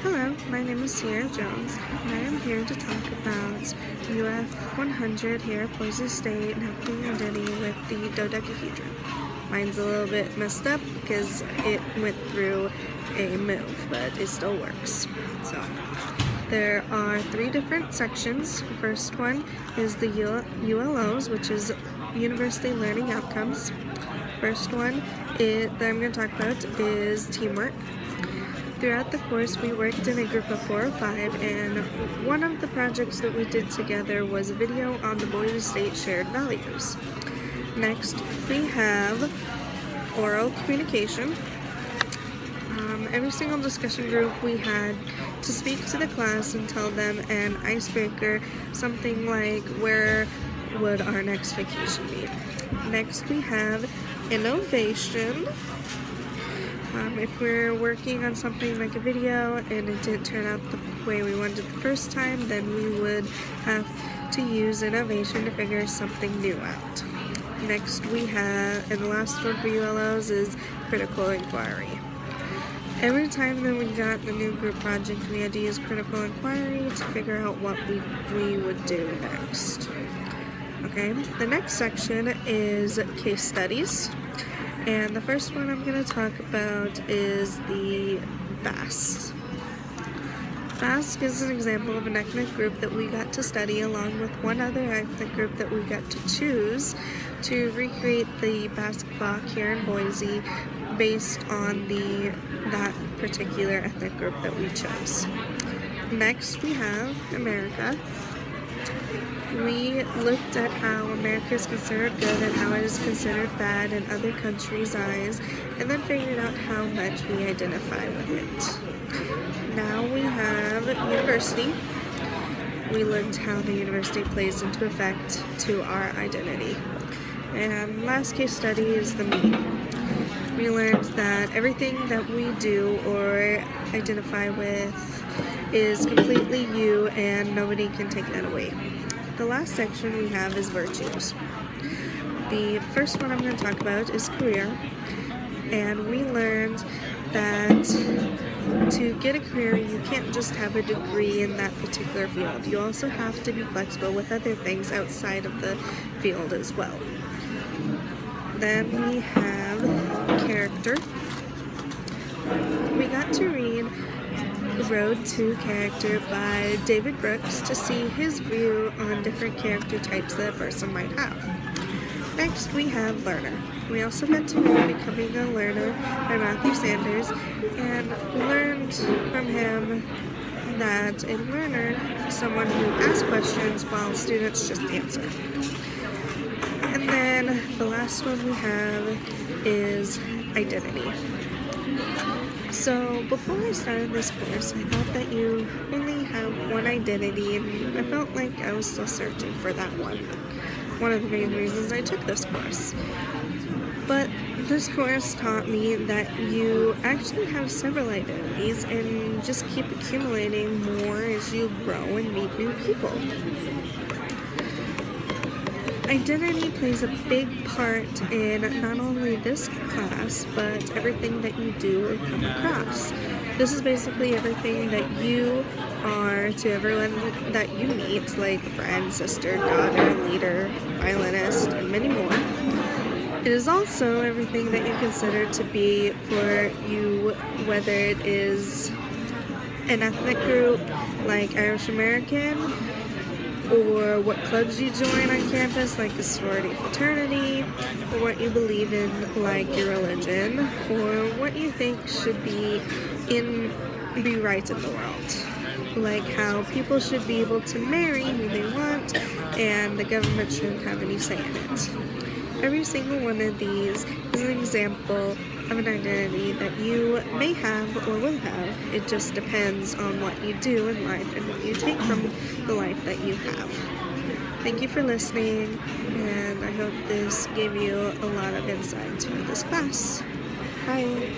Hello, my name is Sierra Jones, and I am here to talk about UF 100 here at Boise State and helping identity with the dodecahedron. Mine's a little bit messed up because it went through a move, but it still works. So, there are 3 different sections. The first one is the ULOs, which is University Learning Outcomes. First one that I'm going to talk about is teamwork. Throughout the course, we worked in a group of 4 or 5, and one of the projects that we did together was a video on the Boise State shared values. Next, we have oral communication. Every single discussion group we had to speak to the class and tell them an icebreaker, something like, where would our next vacation be? Next, we have innovation. If we're working on something like a video and it didn't turn out the way we wanted it the first time, then we would have to use innovation to figure something new out. Next we have, and the last one for ULOs is critical inquiry. Every time that we got a new group project, we had to use critical inquiry to figure out what we would do next. Okay, the next section is case studies. And the first one I'm going to talk about is the BASC. BASC is an example of an ethnic group that we got to study along with one other ethnic group that we got to choose to recreate the Basque clock here in Boise based on that particular ethnic group that we chose. Next we have America. We looked at how America is considered good and how it is considered bad in other countries' eyes, and then figured out how much we identify with it. Now we have university. We learned how the university plays into effect to our identity. And last case study is the me. We learned that everything that we do or identify with is completely you and nobody can take that away. The last section we have is virtues. The first one I'm going to talk about is career, and we learned that to get a career you can't just have a degree in that particular field. You also have to be flexible with other things outside of the field as well. Then we have character. We got to read Road to Character by David Brooks to see his view on different character types that a person might have. Next we have learner. We also got to read Becoming a Learner by Matthew Sanders, and learned from him that a learner is someone who asks questions while students just answer. And then the last one we have is identity. So before I started this course, I thought that you only have one identity, and I felt like I was still searching for that one. One of the main reasons I took this course. But this course taught me that you actually have several identities and just keep accumulating more as you grow and meet new people. Identity plays a big part in not only this class, but everything that you do or come across. This is basically everything that you are to everyone that you meet, like friend, sister, daughter, leader, violinist, and many more. It is also everything that you consider to be for you, whether it is an ethnic group like Irish American, or what clubs you join on campus, like a sorority fraternity, or what you believe in, like your religion, or what you think should be right in the world, like how people should be able to marry who they want, and the government shouldn't have any say in it. Every single one of these is an example of an identity that you may have or will have. It just depends on what you do in life and what you take from the life that you have. Thank you for listening, and I hope this gave you a lot of insights for this class. Bye!